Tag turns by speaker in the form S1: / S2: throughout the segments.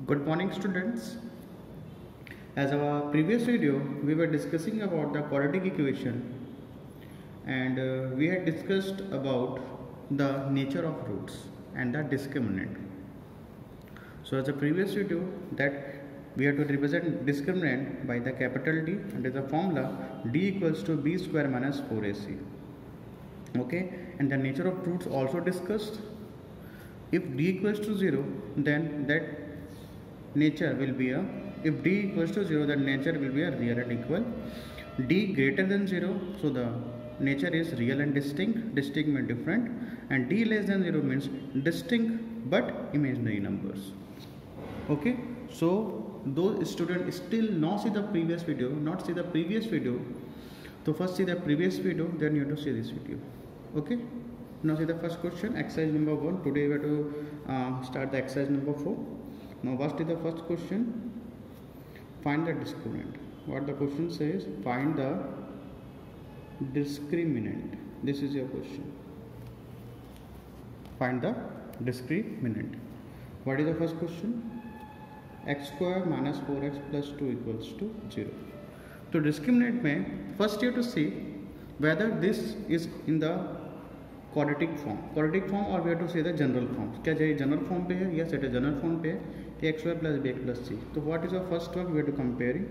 S1: Good morning, students. As our previous video, we were discussing about the quadratic equation, and we had discussed about the nature of roots and the discriminant. So as a previous video, that we have to represent discriminant by the capital D, and is a formula D equals to B square minus 4AC. Okay, and the nature of roots also discussed. If D equals to 0, then that nature will be a, if D equals to 0, then nature will be a real and equal. D greater than 0, so the nature is real and distinct. Distinct means different, and D less than 0 means distinct but imaginary numbers. Okay, so those students still not see the previous video, so first see the previous video, then you have to see this video. Okay, now see the first question, exercise number 1. Today we have to start the exercise number 4. Now what is the first question? Find the discriminant. What the question says, find the discriminant. This is your question. Find the discriminant. What is the first question? X square minus 4x plus 2 equals to 0. So discriminant में first you have to see whether this is in the quadratic form or we have to say the general form. क्या चाहिए general form पे है? Yes, it is general form पे है. तो x square plus bx plus c. तो what is the first one? We have to comparing.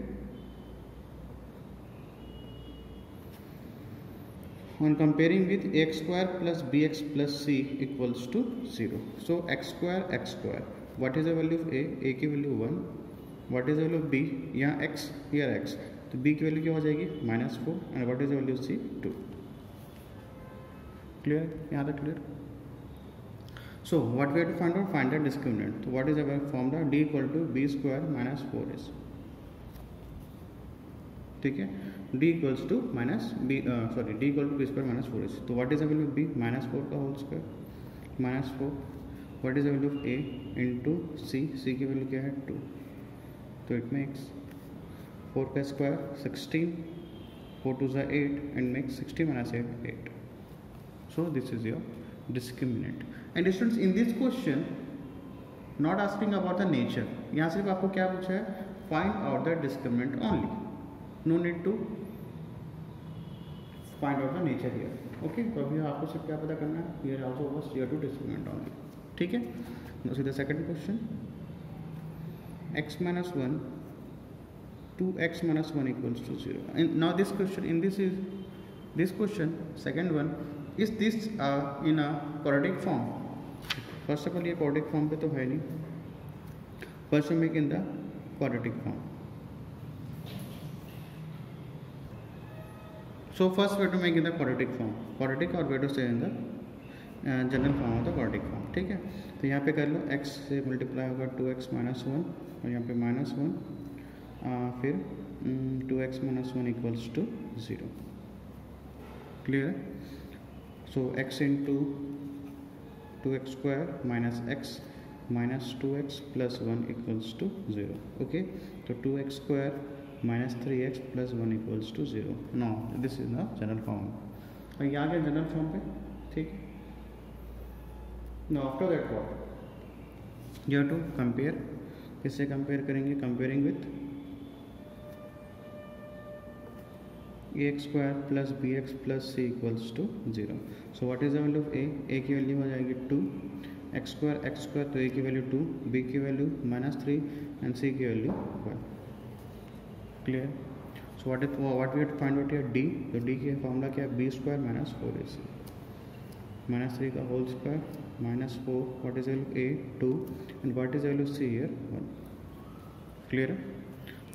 S1: On comparing with x square plus bx plus c equals to 0. So x square. What is the value of a की value 1. What is the value of b? यहाँ x, here x. तो b की value क्या हो जाएगी? -4. And what is the value of c? 2. Clear? यहाँ तक clear? So what we have to find out? Find the discriminant. So what is our formula? D equal to b square minus 4s. ठीक है? D equals to D equal to b square minus 4s. तो what is the value of b? -4 का whole square. -4. What is the value of a into c? C की value क्या है? 2. तो it makes 4 का square 16. 4 2 is 8 and makes 60 minus 8 8. So this is your discriminant. And students, in this question not asking about the nature. यहाँ सिर्फ आपको क्या पूछा है? Find out the discriminant only. No need to find out the nature here. Okay, तो अभी आपको सिर्फ क्या पता करना है? Here also was here to discriminant only. ठीक है? Now see the second question. X minus 1, 2x minus 1 equals to 0. And now this question, this question, second one, is this in a quadratic form? First of all, ये quadratic form पे तो है नहीं. First we make in the quadratic form. So first we have to make in the quadratic form. Quadratic or we have to say in the general form होता है quadratic form. ठीक है, तो यहाँ पे कर लो x से मल्टीप्लाई होगा 2x minus 1 और यहाँ पे -1 फिर 2x minus 1 equals to 0. Clear है? So x into 2x square minus x minus 2x plus 1 equals to 0. Okay, तो 2x square minus 3x plus 1 equals to 0. Now this is the general form. और यहाँ के general form पे. ठीक है. Now after that what? You have to compare. किससे compare करेंगे? Comparing with ax square plus bx plus c equals to 0. So what is the value of a? A की value हो जाएगी 2. x square तो a की value 2, b की value -3 and c की value 1. Clear? So what we have to find out here? D. तो d की formula क्या है? b square minus 4ac. -3 का whole square -4. What is the value of a? 2. And what is the value of c here? 1. Clear?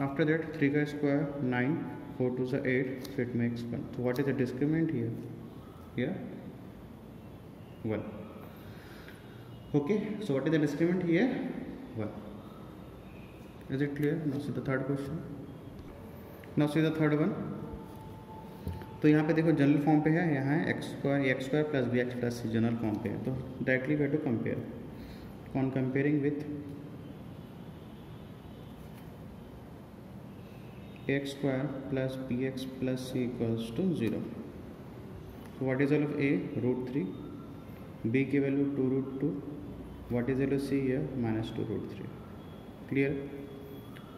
S1: After that 3 का square 9. 4 2 is 8. So it makes 1. So what is the discriminant here? Here 1. Okay. So what is the discriminant here? 1. Is it clear? Now see the third question. Now see the third one. तो यहाँ पे देखो general form पे है. यहाँ है x square plus bx plus c general form पे है. तो directly we have to compare. On comparing with x square plus bx plus c equals to 0. So what is the value of a? Root 3. B की value 2 root 2. What is the value of c here? -2 root 3. Clear?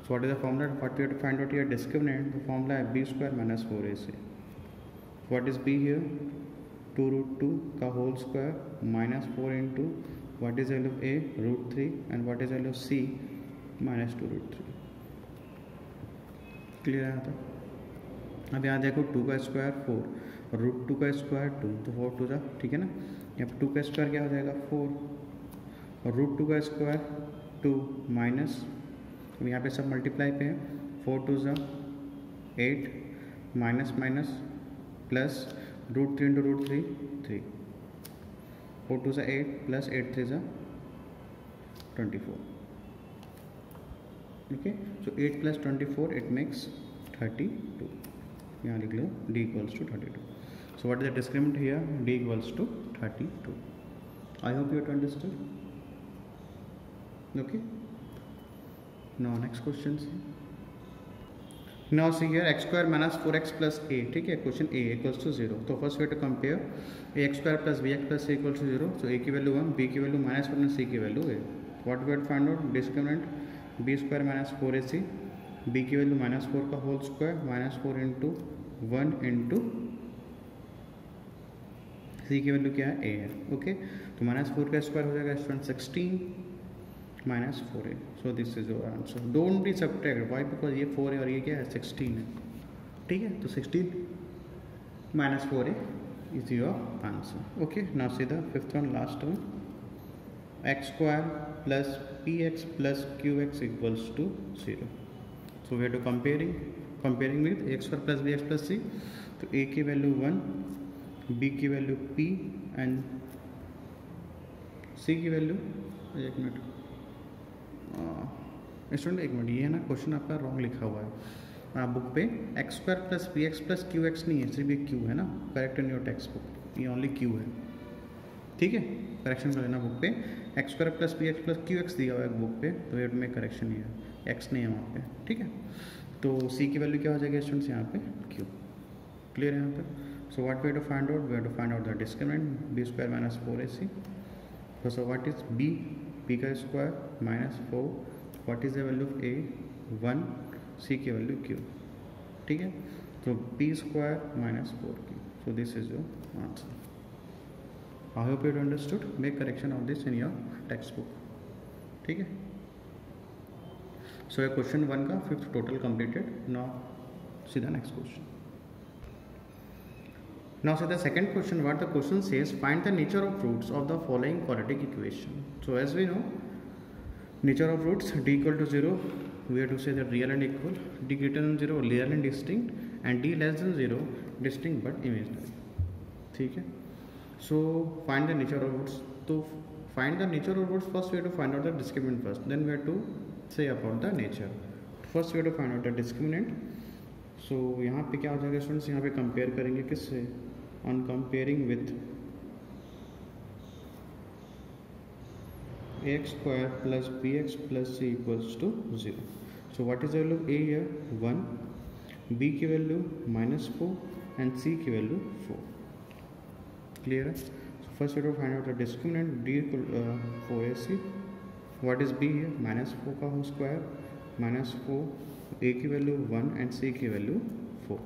S1: So what is the formula? What we have to find out here? Discriminant. The formula is b square minus 4ac. What is b here? 2 root 2 का whole square minus 4 into what is the value of a? Root 3, and what is the value of c? minus 2 root 3. Clear है? तो अब यहाँ देखो 2 का square 4 और root 2 का square 2, तो 4 2 जा, ठीक है ना। यहाँ पर 2 का स्क्वायर क्या हो जाएगा 4 और रूट 2 का स्क्वायर 2 माइनस, अब यहाँ पे सब मल्टीप्लाई पे है, 4 2 जा 8 minus minus plus root 3 into root 3 3, 4 2 जा 8 प्लस 8 3 जा 24. Okay, so 8 plus 24 it makes 32. यहाँ लिख लो d equals to 32. So what is the discriminant here? D equals to 32. I hope you have understood. Okay. Now next question. Now see here x square minus 4x plus a. ठीक है, question a equals to 0. तो first we have to compare ax square plus bx plus c equals to 0. So a की value 1, b की value -1 और c की value a. What we have to find out? Discriminant b square minus 4ac, b की value -4 का whole square -4 into 1 into c की value क्या है a है. ओके, तो -4 का स्क्वायर हो जाएगा student 16 minus 4a. So this is your answer. Don't be subtract. Why? Because ये 4 है और ये क्या है 16 है. ठीक है, तो 16 minus 4a is your answer. Okay, now see the fifth one, last one. x square plus px plus qx equals to 0. So we are to comparing with x square plus bx plus c. तो a की value 1, b की value p and c की value, एक minute student, एक minute, ये है ना question आपका रॉन्ग लिखा हुआ है बुक पे. X square plus P x plus Q x नहीं है, सिर्फ ये क्यू है ना. Correct in your text book, ये ओनली क्यू है. ठीक है, करेक्शन कर लेना बुक पे. X square plus P x plus Q x दिया हुआ है बुक पे, तो ये में करेक्शन ही है, एक्स नहीं है वहाँ पे. ठीक है, तो सी की वैल्यू क्या हो जाएगी स्टूडेंट्स यहाँ पे क्यू. क्लियर है यहाँ पे. So what we have to find out? We have to find out the discriminant B square minus 4ac. So what is B? P का square -4. What is the value of A? 1. C की वैल्यू Q. ठीक है, तो P square -4q. So this is your answer. I hope you understood. Make correction of this in your textbook. ठीक है. So question 1 का 5th total completed. Now see the next question. Now see the second question. What the question says: find the nature of roots of the following quadratic equation. So as we know, nature of roots d equal to 0. We have to say that real and equal. D greater than 0 real and distinct, and d less than 0 distinct but imaginary. ठीक है. So find the nature of roots. To find the nature of roots, first we have to find out the discriminant first. Then we have to say about the nature. First we have to find out the discriminant. So यहाँ पे क्या हो जाएगा students? यहाँ पे compare करेंगे किससे? On comparing with ax square plus bx plus c equals to 0. So what is the value of a here? 1. b की वैल्यू -4 and c की value 4. Clear? So first we have to find out the discriminant. D equal 4ac. What is b here? -4 का whole square -4, a की value 1 and c की value 4.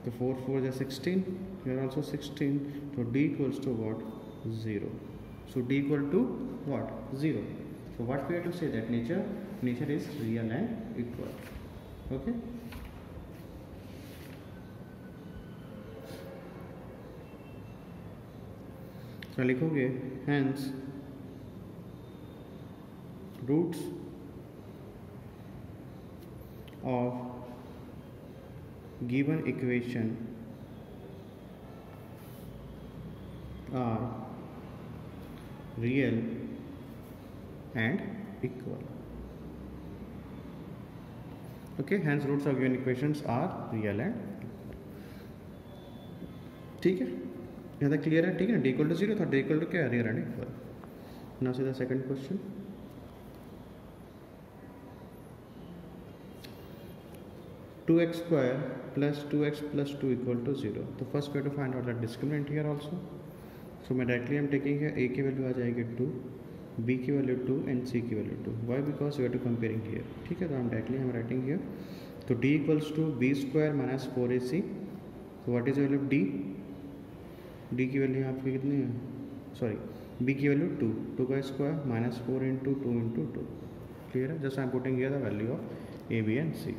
S1: तो 4 4 is 16. Here also 16. So d equals to what? 0. So d equal to what? 0. So what we have to say that nature is real and equal. Okay. तो लिखोगे hence roots of given equation are real and equal. Okay, hence roots of given equations are real and equal. ठीक है, यहाँ तक clear है. ठीक है, D equal to 0 था, डी इक्वल टू क्या है? Real and equal. Now see the second question. Two x square plus 2x plus 2 equal to 0. तो first way to find out the discriminant here also. So मैं directly हम taking है, ए की value आ जाएगी 2, B की वैल्यू 2 एंड सी की value 2. Why? Because we are to comparing here. ठीक है, तो हम डायरेक्टली हम राइटिंग हियर. तो d equals to b square minus 4ac. तो what is value of d? d की वैल्यू यहाँ पे कितनी है? सॉरी, b की वैल्यू 2. 2 का square minus 4 into 2 into 2. Clear है? Just I am putting here the value of a, b and c.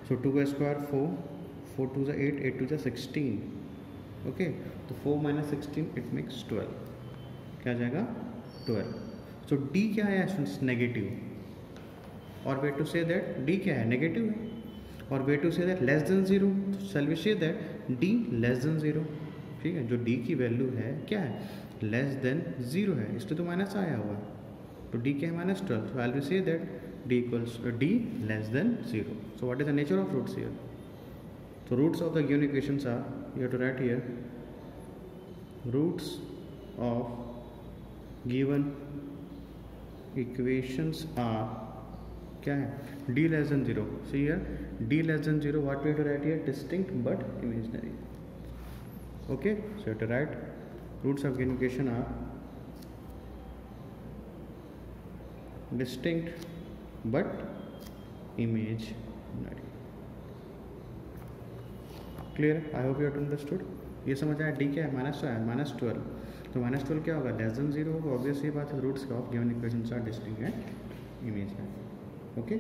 S1: So 2 का स्क्वायर 4, 4 2 जा 8, 8 2 जा 16. ओके, तो 4 माइनस 16 इट मेक्स 12. क्या आ जाएगा? 12. सो d क्या है? नेगेटिव. और way to say that d क्या है? नेगेटिव है. और way to say that less than 0. Shall we say that d less than 0. ठीक है, जो d की वैल्यू है क्या है? लेस देन 0 है, इसलिए तो माइनस आया हुआ. तो d क्या है? Minus 12. So I will say that d equals d less than 0. So what is the nature of roots here? So roots of the given equations are, you have to write here, roots of given equations are क्या है? d less than 0. See here, d less than 0, what we have to write here? Distinct but imaginary. Okay, so you have to write roots of given equation are distinct but imaginary. Clear है? I hope you have understood. ये समझ आया? D क्या है? Minus है, minus 12. तो minus 12 क्या होगा? लेस देन 0 होगा. ऑब्वियस ये बात है. Roots of given equations are distinct and imaginary. Okay,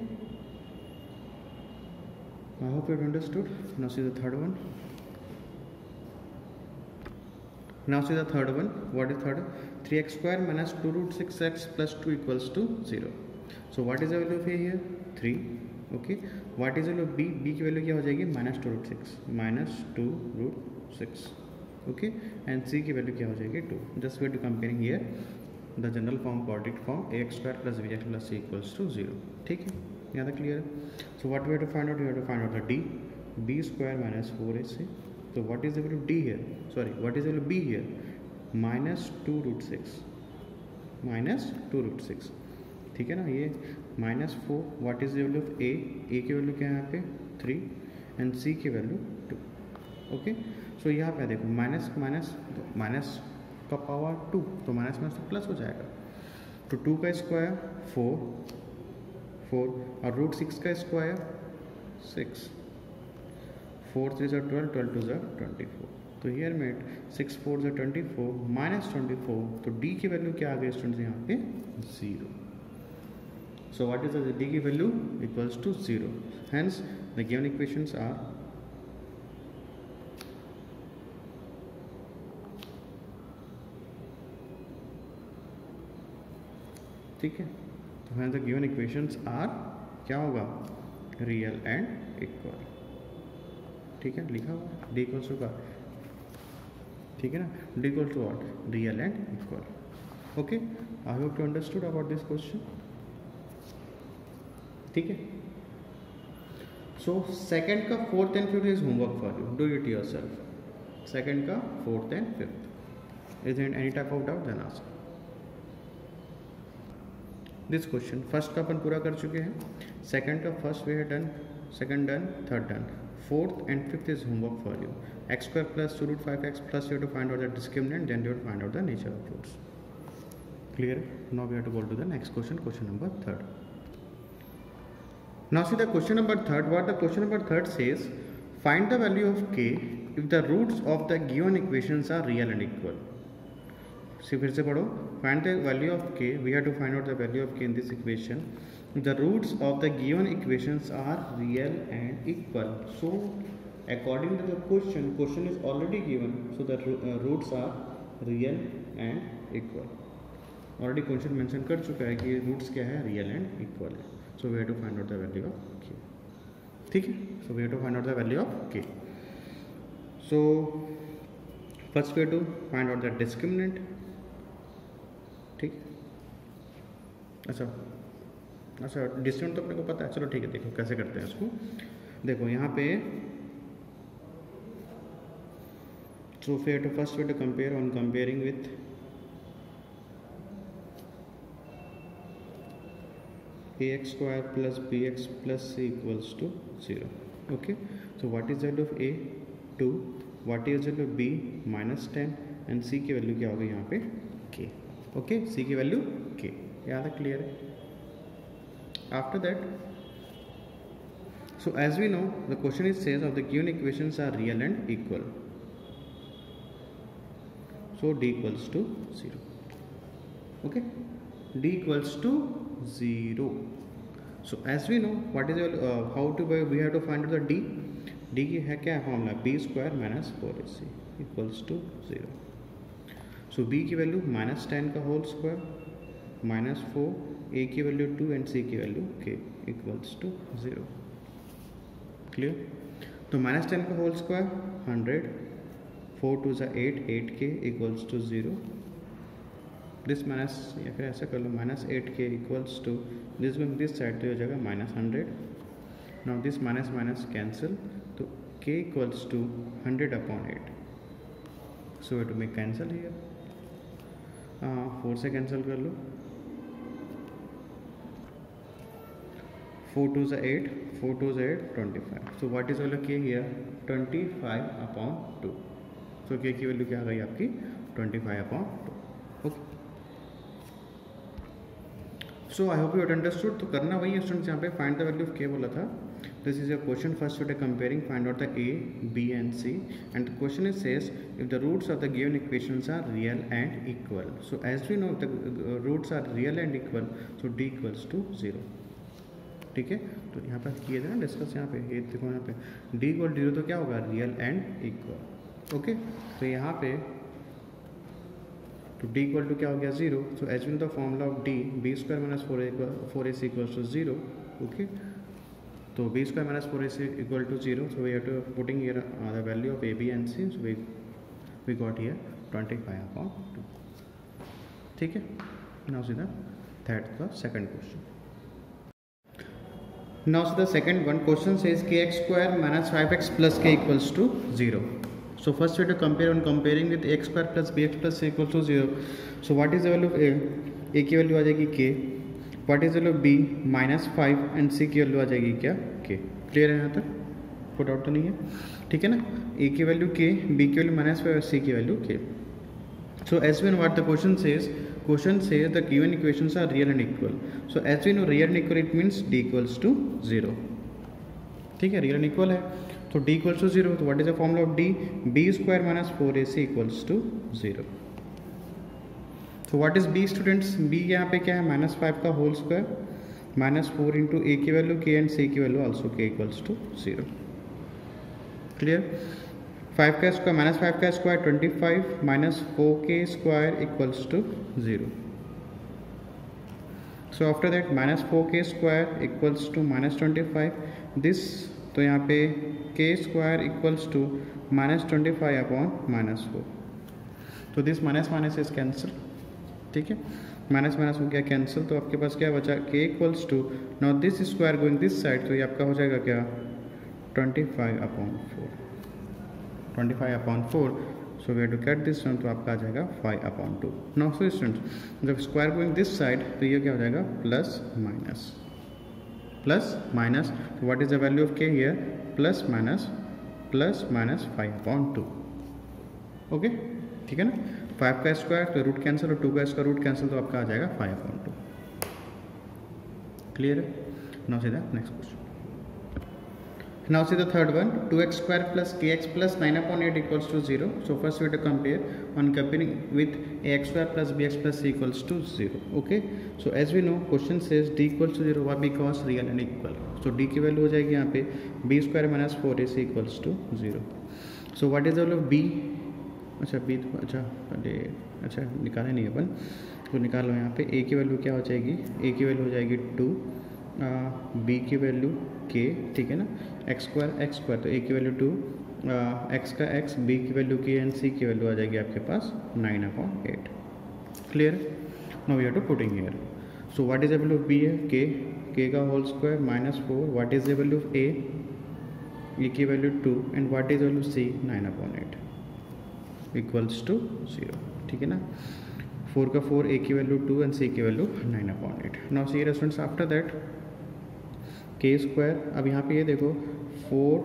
S1: I hope you have understood. Now see the third one. Now see the third one. What is third? 3x square minus 2 root 6x plus 2 equals to 0. So what is the value of a here? 3. Okay. What is the value of b? b की value क्या हो जाएगी? minus 2 root 6. minus 2 root 6. Okay. And c की value क्या हो जाएगी? 2. Just we are comparing here the general form quadratic form ax square plus bx plus c equals to 0. ठीक है, यहाँ तक क्लियर है. So what we have to find out? We have to find out the d. b square minus 4ac. So what is the value of d here? Sorry, what is the value of b here? minus 2 root 6. minus 2 root 6. ठीक है ना? ये minus 4. what is the value of a? a की value क्या है यहाँ पे? 3 and c की वैल्यू 2. ओके, सो यहाँ पे देखो माइनस माइनस, माइनस का पावर 2, तो माइनस माइनस तो प्लस हो जाएगा. तो 2 का स्क्वायर 4 और रूट 6 का स्क्वायर 6. 4 3 is 12, 12 2 is 24. तो हियर मेट 6 4 is 24 माइनस 24. तो d की वैल्यू क्या आ गई स्टूडेंट्स यहाँ पे? 0. So what is the d की value? Equals to 0. Hence the given equations are ठीक है. तो hence the given equations are क्या होगा? Real and equal. ठीक है, लिखा हुआ d इक्वल्स टू का. ठीक है ना? d equal to what? Real and equal. Okay, I hope you understood about this question. ठीक है. सो सेकंड का 4th and 5th is homework for you. Do it yourself. Second का 4th and 5th. Is any type of doubt then ask this question. First का अपन पूरा कर चुके हैं. सेकंड का फर्स्ट वे है done, second done, third done. 4th and 5th is homework for you. x square plus 2 root 5x plus you have to find out the discriminant, then you have to find out the nature of roots. Clear? Now we have to go to the next question, question number 3rd. Now see the question number 3rd. What the question number 3rd says, find the value of k if the roots of the given equations are real and equal. See, फिर से पढ़ो. Find the value of k. We have to find out the value of k in this equation. The roots of the given equations are real and equal. So according to the question is already given, so the roots are real and equal. Already question mention कर चुका है कि roots क्या है? real and equal है. So we have to find out the value of k. ठीक है. So we have to find out the value of k. So first we have to find out the discriminant. ठीक. अच्छा distance तो अपने को पता है. चलो ठीक है, देखो कैसे करते हैं इसको. देखो यहाँ पे so first way to compare on comparing with ax square plus bx plus c equals to 0. Okay, so what is the value of a? 2. what is the value of b? minus 10 and c की value क्या होगी यहाँ पे? k. Okay, सी की value के, यहाँ तक clear है. After that, so as we know, the question is says of the given equations are real and equal, so d equals to 0. Okay, d equals to 0. So as we know, what is how to we have to find out the d की है क्या formula, b square minus 4ac equals to 0. So b की value -10 का whole square minus 4, a की value 2 and c की value k equals to 0. Clear. तो -10 का whole square 100, 4 2 ज़ा 8, 8k equals to 0. This minus, या फिर ऐसा कर लो -8k equals to this going this side तो हो जाएगा -100. Now this minus minus cancel, तो k equals to 100/8. So to make cancel here, 4 से कैंसिल कर लो, 4 2 ज़ा 8, 4 2 ज़ा 8, 25. So what is value k here, 25/2. So k की वैल्यू क्या आ गई आपकी, 25/2. Okay, so I hope you understood. तो करना वही है स्टूडेंट्स, यहाँ पे find the value of k बोला था. This is your question. First we are comparing, find out the a, b and c, and the question is says if the roots of the given equations are real and equal. So as we know, if the roots are real and equal, so d equals to 0. ठीक है, तो यहाँ पर किए थे ना discuss, यहाँ पे ये देखो, यहाँ पे d इक्वल 0 तो क्या होगा, रियल एंड इक्वल. ओके, तो यहाँ पे तो d इक्वल टू क्या हो गया, 0. So as in the formula of d, b square minus 4ac equals to 0. Okay, तो b square minus 4ac equal to 0. So we have to putting here the value of a, b and c. So we got here 25/2. ठीक है. Now see the second question. Now see the second one. Question says kx square minus 5x plus k equals to 0. So first we have to compare. On comparing with x square plus bx plus c equals to 0. So what is the value of a? A की value आ जाएगी k. What is the value of b? -5 and c की value आ जाएगी क्या, k. Clear है यहाँ तक, कोई डाउट तो नहीं है. ठीक है ना. a की वैल्यू k, b की वैल्यू -5 और c की value k. So as we know what the question says the given equations are real and equal. So as we know real and equal, it means d equals to 0. ठीक है, real and equal है तो d equals to 0. तो what is the formula of d? b square minus 4ac equals to 0. So what is b students? b यहाँ पे क्या है, -5 का होल स्क्वायर -4 इंटू a की वैल्यू k एंड c की value also k equals to 0. Clear. 5 का square -5 का square 25 minus 4k square equals to 0. So after that -4k square equals to -25. This, तो यहाँ पे k स्क्वायर इक्वल्स टू -25/-4. तो this minus minus is cancel. ठीक है, minus minus हो गया कैंसिल. तो आपके पास क्या बचा, k equals to, now this square going this side, तो ये आपका हो जाएगा क्या, 25/4. 25/4. So we have to get this one, तो आपका आ जाएगा 5/2. नाउ सो स्टूडेंट्स, जब स्क्वायर गोइंग दिस साइड, तो ये क्या हो जाएगा, प्लस माइनस. तो what is the value of k here, plus minus 5/2. Okay, ठीक है ना. 5 का स्क्वायर तो रूट कैंसिल, और 2 का स्क्वायर रूट कैंसिल, तो आपका आ जाएगा 5/2. क्लियर है. Now see the next question. Now see the third one. 2x square plus kx plus 9/8 equals to 0. So first we have to compare. On comparing with ax square plus bx plus c equals to 0. Okay. So as we know, question says d equals to 0. Why? Because real and equal. So d की value हो जाएगी यहाँ पे b square minus 4ac equals to 0. So what is the value of b? अच्छा b, अच्छा निकाले नहीं अपन, तो निकालो यहाँ पे. a की वैल्यू क्या हो जाएगी, a की वैल्यू हो जाएगी 2, b की वैल्यू k. ठीक है ना. एक्स स्क्वायर तो a की वैल्यू 2, x का x, b की वैल्यू k एंड c की वैल्यू आ जाएगी आपके पास 9/8. Clear. Now we have to putting here. So what is the value of b है, k का whole square -4. What is the value of a की value 2 and what is the value c 9/8 equals to 0. ठीक है ना. 4 का 4, a की value 2 and c की value 9/8. Now see students, after that k square. अब यहाँ पे ये देखो 4,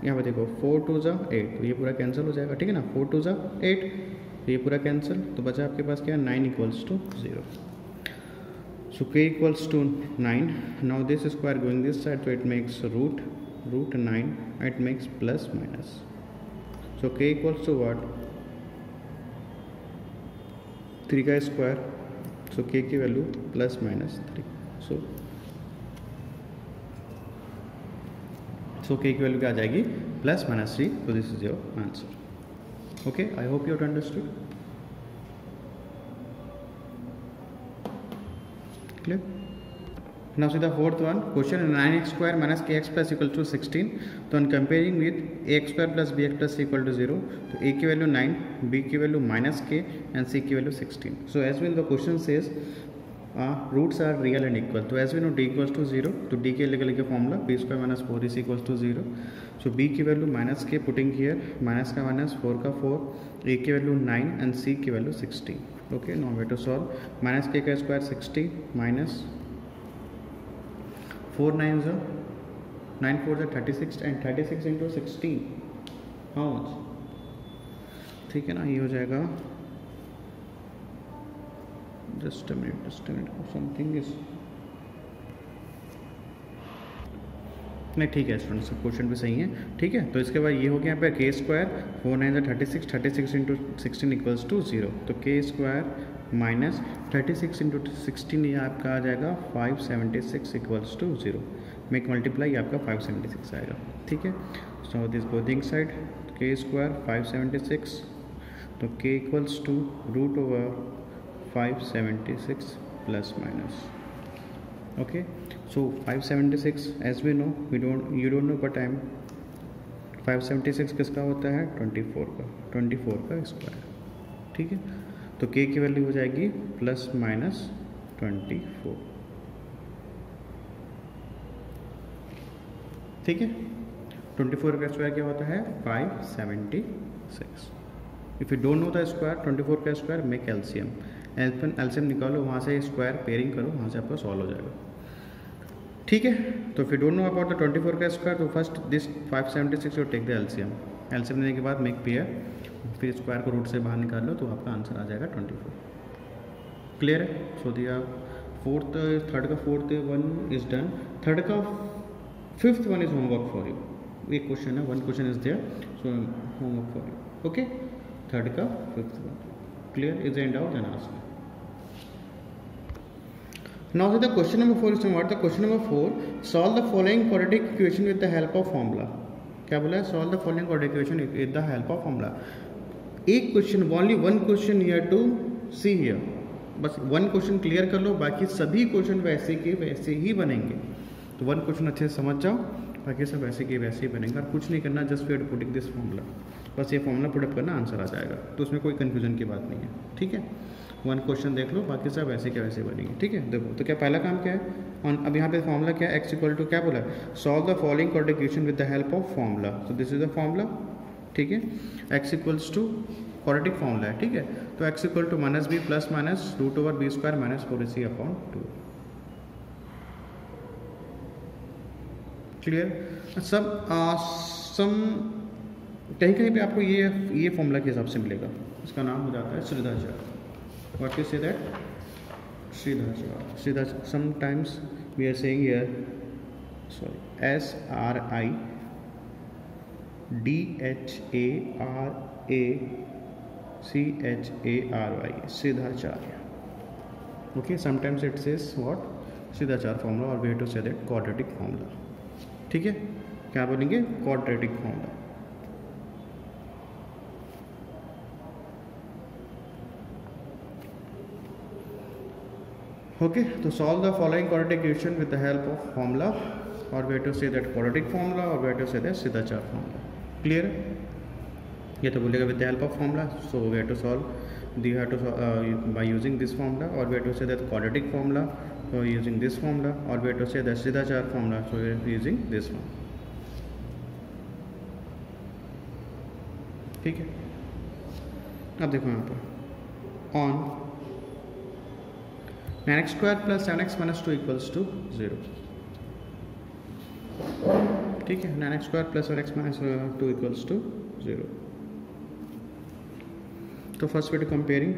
S1: यहाँ पे देखो 4 2 ज़ा 8, तो ये पूरा कैंसिल हो जाएगा. ठीक है ना. 4 2 ज़ा 8, तो ये पूरा कैंसिल, तो बचा आपके पास क्या है 9 equals to 0. So k equals to 9. Now this square going this side, so it makes root 9. It makes plus minus. So k equals to what? 3 का स्क्वायर. So k की value plus minus 3. So k की value क्या आ जाएगी plus minus 3. So this is your answer. Okay, I hope you have understood. Clear? Now see the fourth one. Question 9x square minus kx plus equal to 16. तो on comparing with ax square plus bx plus equal to 0, तो a की value 9, b की value minus k and c की value 16. So as well the question says roots are real and equal. तो as we know d equals to 0, तो d के लिए लिखे formula b square minus 4 is equals to 0. So b की value minus k putting here, minus का minus 4 का 4, a की value 9 and c की value 16. Okay, now we have to solve. Minus k का square 60 minus 4 9 is 9 4 is 36 and 36 into 16 how much? ठीक है ना, ये हो जाएगा just a minute something is नहीं ठीक है स्टूडेंट, सब क्वेश्चन भी सही है. ठीक है, तो इसके बाद ये हो गया यहाँ पे के स्क्वायर 4 9 36 इंटू 16 इक्वल्स टू 0. तो के स्क्वायर माइनस 36 इंटू 16 ये आपका आ जाएगा 576 इक्वल्स टू 0. मेक मल्टीप्लाई आपका 576 आएगा. ठीक है, so this bothing side k square 576, तो k equals to root over 576 plus minus. Okay, so 576 as we know, you don't know but I am 576 किसका होता है 24 का स्क्वायर. ठीक है, तो k की वैल्यू हो जाएगी प्लस माइनस 24. ठीक है, 24 का स्क्वायर क्या होता है 576. If you don't know the square 24 का स्क्वायर मेक एलसीएम. एलसीएम निकालो, वहाँ से स्क्वायर पेयरिंग करो, वहाँ से आपका सॉल्व हो जाएगा. ठीक है, तो फिर डोंट नो अबाउट द 24 का स्क्वायर, तो first this 576 you take the LCM. LCM लेने के बाद मेक पेयर, फिर स्क्वायर को रूट से बाहर निकाल लो, तो आपका आंसर आ जाएगा 24. क्लियर है? सो दिया थर्ड का fourth one is done. Third का fifth one is homework for you. एक क्वेश्चन है, one question is there, so homework for you. Okay, third का fifth one. Clear? Is and out and answer. Now the question number 4 is what? The question number 4, solve the following quadratic equation with the help of formula. क्या बोला है? Solve the following quadratic equation with the help of formula. एक question, only one question here to see here. बस one question clear कर लो, बाकी सभी question वैसे के वैसे ही बनेंगे. तो वन क्वेश्चन अच्छे से समझ जाओ, बाकी सब वैसे के वैसे ही बनेंगे. और कुछ नहीं करना, just we have to putting this formula. बस ये फॉर्मूला पुट अप करना, आंसर आ जाएगा. तो उसमें कोई कन्फ्यूजन की बात नहीं है. ठीक है, वन क्वेश्चन देख लो, बाकी सब वैसे के वैसे बनेंगे. ठीक है, देखो तो क्या पहला काम क्या है. अब यहाँ पे फॉर्मूला क्या है, एक्स इक्वल टू क्या बोला है, solve the following quadratic equation with the help of formula. तो दिस इज द फॉर्मूला. ठीक है, x equals to quadratic formula है. ठीक है, तो x equal to minus b plus minus root over b square minus 4ac upon 2. Clear? सब कहीं कहीं पे आपको ये फॉर्मूला के हिसाब से मिलेगा. इसका नाम हो जाता है श्रीधाचार्य. What you say that? Sridhar. Sometimes we are saying here, sorry, SRIDHARA. Sridhacharya. Okay, sometimes it says what? Sridhacharya formula, or we have to say that quadratic formula. ठीक है, क्या बोलेंगे? quadratic formula. Okay, तो solve the following quadratic equation with the help of formula, or we have to say that quadratic formula, or we have to say that Sridhacharya formula. Clear? ये तो बोलेगा with the help of formula, so we have to solve by using this formula, or we have to say that quadratic formula, so using this formula, or we have to say that Sridhacharya formula, so we are using this one. ठीक है, अब देखो यहाँ पर on 9x square plus 7x minus 2 equals to 0. ठीक है, 9x square plus 7x minus 2 equals to 0. तो first way to comparing,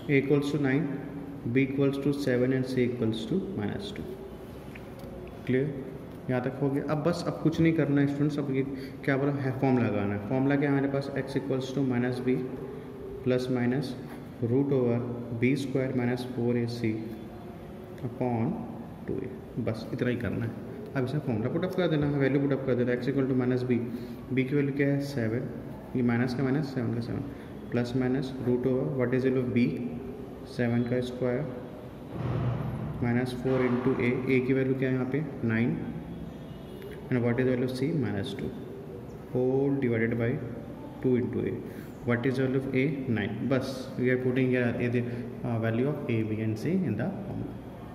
S1: a equals to 9, b equals to 7 and c equals to -2. Clear, यहाँ तक हो गया। अब बस अब कुछ नहीं करना है स्टूडेंट्स, अब ये क्या बोला है, फॉर्म लगाना है। फॉर्मूला क्या है हमारे पास, x equals to -b plus minus √b² -4ac upon 2a, बस इतना ही करना है। अब इसमें फॉर्मूला पुटअप कर देना है, वैल्यू पुटअप कर देना है। x equal to -b, b की वैल्यू क्या है 7, ये माइनस का माइनस 7 का 7 plus minus √ what is value b 7 का स्क्वायर -4 इंटू a की वैल्यू क्या है यहाँ पे 9 and what is value c -2 whole divided by 2 into a, what is value of a 9। बस we are putting value of a b and c in the formula,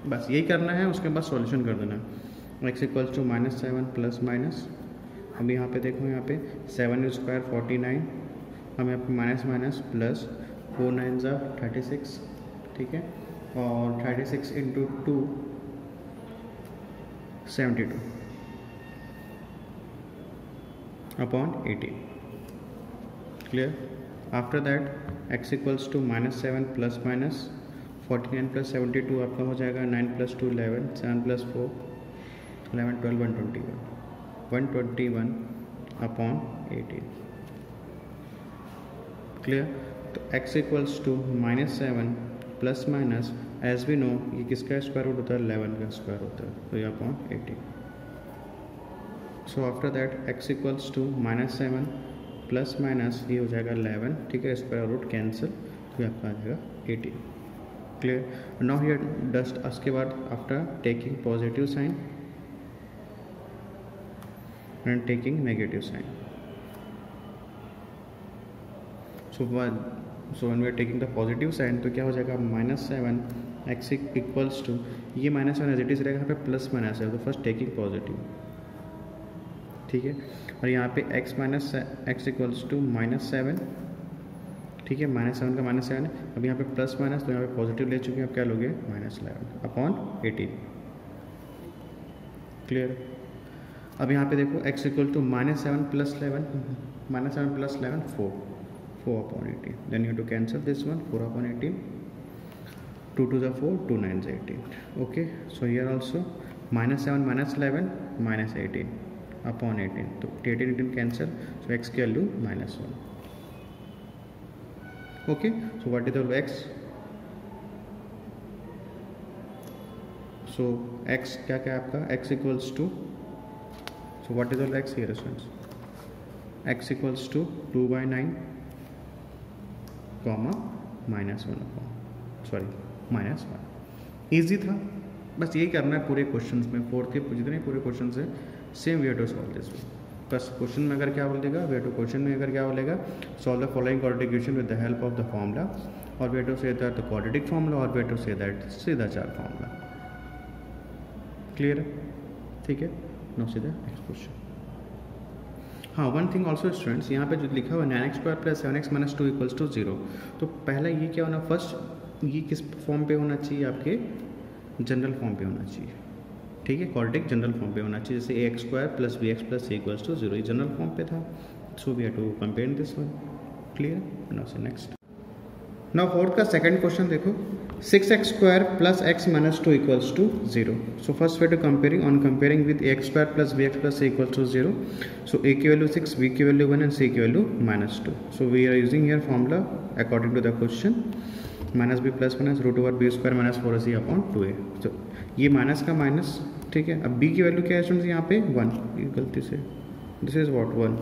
S1: बस यही करना है। उसके बाद सॉल्यूशन कर देना है। x equals to -7 plus minus, अब यहाँ पे देखो, यहाँ पे 7 स्क्वायर 49, हम यहाँ पे माइनस माइनस प्लस 4 9 ज़ा 36, ठीक है, और 36 into 2 72 upon 18। Clear, after that x equals to -7 plus minus 49 plus 72 आपका हो जाएगा 9 प्लस 2 11, 7 प्लस 4 11 12 121 अपॉन 18। क्लियर, तो x equals to -7 plus minus, as we know ये किसका स्क्वायर रूट होता है 11 का स्क्वायर होता है, तो ये upon 18। So after that x equals to -7 plus minus ये हो जाएगा 11, ठीक है, स्क्वायर रूट कैंसिल, तो ये आपका आ जाएगा 18। क्लियर, नाउ हियर डस्ट, उसके बाद after taking positive sign and taking negative sign, so when we are taking the positive sign तो क्या हो जाएगा -7 x इक्वल्स टू, ये -1 एज इट इज रहेगा, यहाँ पे प्लस माइनस है, तो फर्स्ट टेकिंग पॉजिटिव, ठीक है, और यहाँ पे x इक्वल्स टू -7, ठीक है, -7 का -7, अब यहाँ पे प्लस माइनस, तो यहाँ पे पॉजिटिव ले चुके हैं, अब क्या लोगे -11 अपॉन 18। क्लियर, अब यहाँ पे देखो x equal to -7 plus 11 4 upon 18, then you have to cancel this one, 4 upon 18, 2 to the 4, 2 9 is 18. Okay, so here also -7 -11 -18 upon 18, तो 18 cancel, so x की value -1। Okay, so what is the x, so x क्या क्या आपका x equals to, so what is the x here students, x equals to 2/9 comma -1 -1। Easy था, बस यही करना है पूरे क्वेश्चंस में, फोर्थ के जितने पूरे क्वेश्चन है same way to solve this. बस क्वेश्चन में अगर क्या बोलेगा, वे टू क्वेश्चन में अगर क्या बोलेगा, solve the following quadratic equation with the help of the formula, और way to say that the quadratic formula, और वे टू से दैट सीधा चार फॉर्मूला। क्लियर है, ठीक है, नो सीधा नेक्स्ट क्वेश्चन। हाँ, वन थिंग ऑल्सो स्टूडेंट्स, यहाँ पे जो लिखा हुआ 9x² + 7x - 2 = 0, तो पहले ये क्या होना, फर्स्ट ये किस फॉर्म पे होना चाहिए, आपके जनरल फॉर्म पे होना चाहिए, ठीक है, क्वाड्रेटिक जनरल फॉर्म पे होना चाहिए, जैसे ax² + bx + c = 0, ये जनरल फॉर्म पे था, so we have to compare this one. Clear, now से नेक्स्ट। नाउ फोर्थ का सेकंड क्वेश्चन देखो, 6x² + x - 2 = 0। So first way to comparing, on comparing with ax² + bx + c = 0, सो a की value 6, b की value 1 and c की value -2। So we are using here formula according to the question, -b plus minus √b² - 4ac upon 2a। तो ये minus का minus, ठीक है, अब b की वैल्यू क्या है स्टूडेंट्स, यहाँ पे 1, गलती से दिस इज व्हाट 1,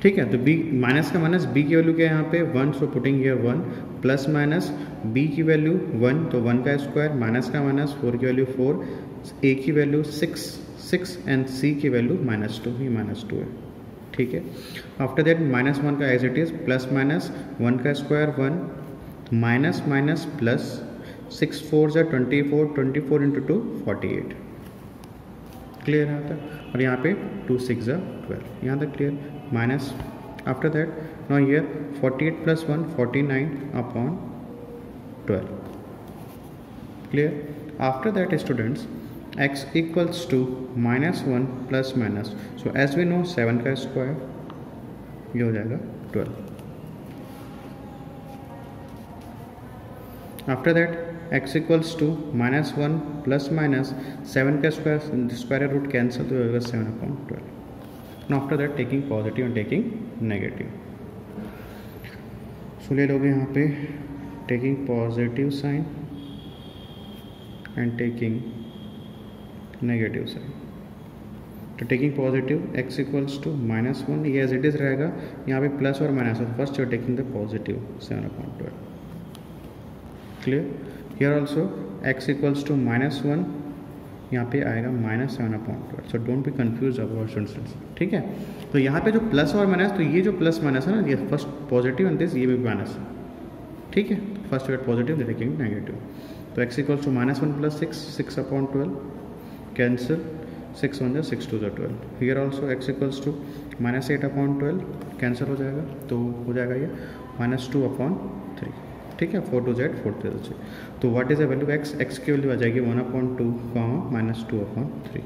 S1: ठीक है, तो b माइनस का माइनस, b की वैल्यू क्या है यहाँ पे 1, so putting here 1 plus minus b की वैल्यू 1, तो 1 का स्क्वायर, माइनस का माइनस, 4 की वैल्यू 4, a की वैल्यू 6 एंड c की वैल्यू -2, ही -2 है, ठीक है। आफ्टर दैट -1 का as it is, plus minus 1 का square 1, minus minus plus 6 4 = 24, 24 × 2 48। Clear यहाँ तक, और यहाँ पे 2 6 = 12, यहाँ तक clear. minus. After that, now here 48 plus 1 49 upon 12. Clear? After that students, x equals to minus 1 plus minus. So as we know 7 का square ये हो जाएगा 12. After that x equals to minus 1 plus minus 7 का square root cancel तो होगा 7 upon 12. Now after that taking positive and taking negative. So ले लोगे यहाँ पे taking positive sign and taking negative sign. तो taking positive x equals to minus 1 ये as it is रहेगा, यहाँ पे प्लस और माइनस है. First you are taking the positive 7 upon 12. Clear? Here also x equals to minus 1 यहाँ पे आएगा minus 7 upon 12. So don't be confuse about students. ठीक है? तो यहाँ पे जो प्लस और माइनस, तो ये जो प्लस माइनस है ना, ये फर्स्ट पॉजिटिव एंड दिस ये भी माइनस. ठीक है? First we are positive then taking negative. तो x equals to minus 1 plus 6 upon 12 cancel. 6 1 6 2 12. Here also x equals to minus 8 upon 12 cancel हो जाएगा, तो हो जाएगा ये minus 2 upon 3. ठीक है? 4 2 Z 4 3 Z. तो what is the value x? x की वैल्यू आ जाएगी 1 upon 2 minus 2 upon 3.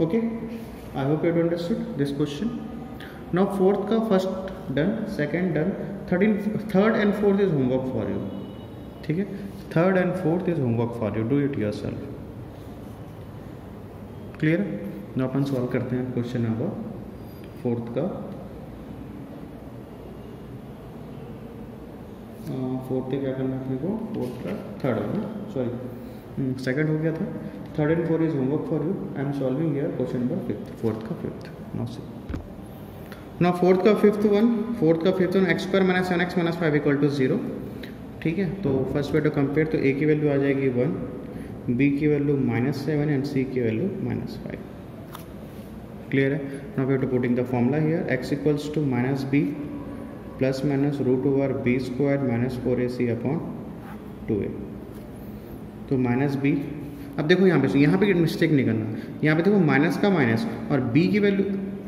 S1: Okay, I hope you understood this question. Now fourth का first done, second done, third and fourth is homework for you. ठीक है? Third and fourth is homework for you, do it yourself. Clear? Now अपन solve करते हैं question number fourth का. Fourth क्या करना है अपने को? फोर्थ का थर्ड है ना, सॉरी सेकंड हो गया था. Third and fourth is homework for you. I am solving here question number fifth. Fourth का फिफ्थ. नाउ फोर्थ का fifth one x square minus 7x minus 5 equal to 0. ठीक है? तो फर्स्ट वे टू कंपेयर, तो a की value आ जाएगी 1, b की वैल्यू -7 एंड c की वैल्यू -5. क्लियर है? Now we have to putting the formula here. x equals to minus b plus minus root over b square minus 4ac upon 2a. तो minus B. अब देखो यहाँ पे mistake नहीं करना. यहाँ पे देखो माइनस का माइनस और b की वैल्यू,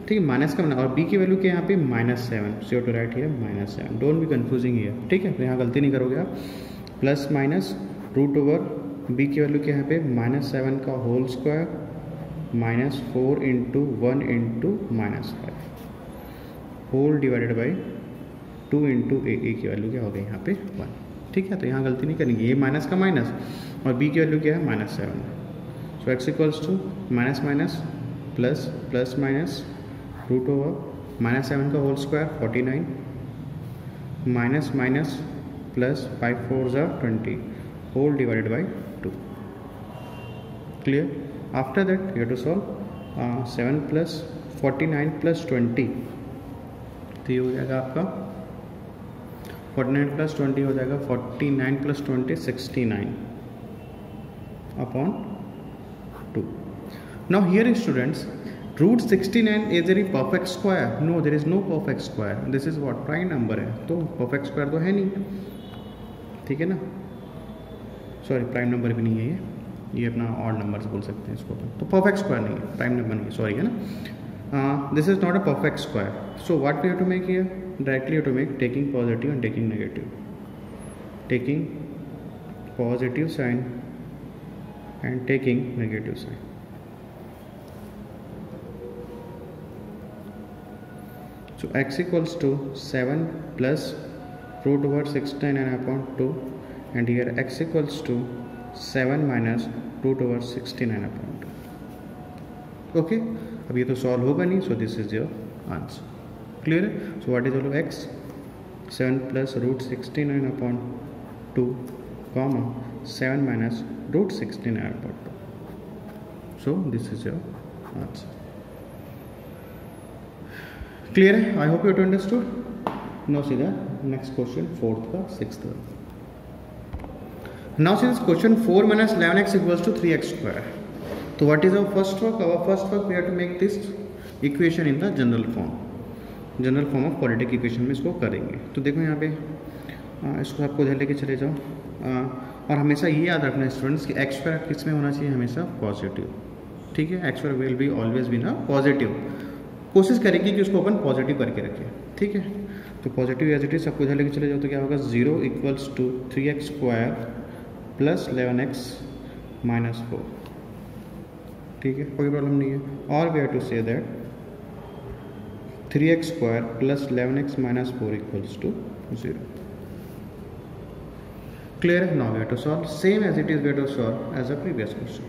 S1: ठीक है, माइनस का और b की वैल्यू के यहाँ पे -7. So to write here -7. Don't be confusing here. ठीक है? तो यहाँ गलती नहीं करोगे आप. Plus minus root over b की वैल्यू के यहाँ पे -7 का whole square -4 into 1 into -5 whole divided by 2 into a की वैल्यू क्या हो गई यहाँ पे 1. ठीक है? तो यहाँ गलती नहीं करेंगे. ये माइनस का माइनस और b की वैल्यू क्या है -7. सो x equals to minus minus plus plus minus root over -7 का whole square 49 minus minus plus 5 4 20 whole divided by 2. Clear? After that you have to solve 7 plus 49 plus 20. तो ये हो जाएगा आपका 49 प्लस 20 हो जाएगा 49 plus 20 69 upon 2. Now here students, root 69 is a perfect square? No, there is no perfect square. This is what? Prime number है, तो perfect square तो है नहीं. ठीक है ना? सॉरी, प्राइम नंबर भी नहीं है ये अपना ऑड नंबर्स बोल सकते हैं इसको. तो परफेक्ट स्क्वायर नहीं है, प्राइम नंबर नहीं है, सॉरी, है ना. This is not a perfect square. So what we have to make here? Directly you have to make taking positive and taking negative. Taking positive sign and taking negative sign. So x equals to 7 plus root over 69 upon 2, and here x equals to 7 minus root over 69 upon 2. Okay, अब ये तो solve होगा नहीं. So this is your answer. Clear है? सो what is all x? 7 plus root 69 upon 2 comma 7 minus root 69 upon 2. So this is your answer. Clear है? I hope you to understood. Now see the next question, fourth का sixth. Now see this question 4 minus 11x equals to 3x square. तो what is our first work? Our first work we have to make this equation in the general form. General form of quadratic equation में इसको करेंगे. तो देखो यहाँ पे इसको आपको इधर लेके चले जाओ. और हमेशा ये याद रखना स्टूडेंट्स कि एक्स स्क्वायर किस में होना चाहिए? हमेशा पॉजिटिव. ठीक है, x square will be always be ना पॉजिटिव, कोशिश करेंगे कि उसको अपन पॉजिटिव करके रखें, ठीक है। तो पॉजिटिव एज इट इज सबको इधर लेके चले जाओ तो क्या होगा, 0 equals to 3x square plus 11x minus 4, ठीक है, कोई प्रॉब्लम नहीं है। और we have to say that 3x square plus 11x minus 4 equals to 0। Clear? Now we have to solve same as it is, we have to solve as a previous question.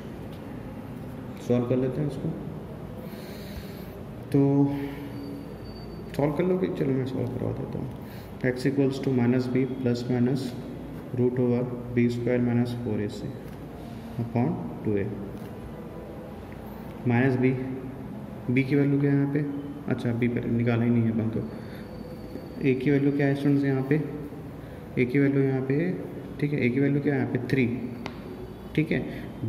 S1: Solve कर लेते हैं इसको, तो solve कर लोगे, चलो मैं solve करवा देता हूँ। x equals to minus b plus minus root over b square minus 4ac upon 2a minus b की वैल्यू क्या है यहाँ पे, अच्छा बी पर निकाला ही नहीं है अपन तो। ए की वैल्यू क्या है स्टूडेंट्स यहाँ पे, ए की वैल्यू यहाँ पे, ठीक है, ए की वैल्यू क्या है यहाँ पे 3, ठीक है,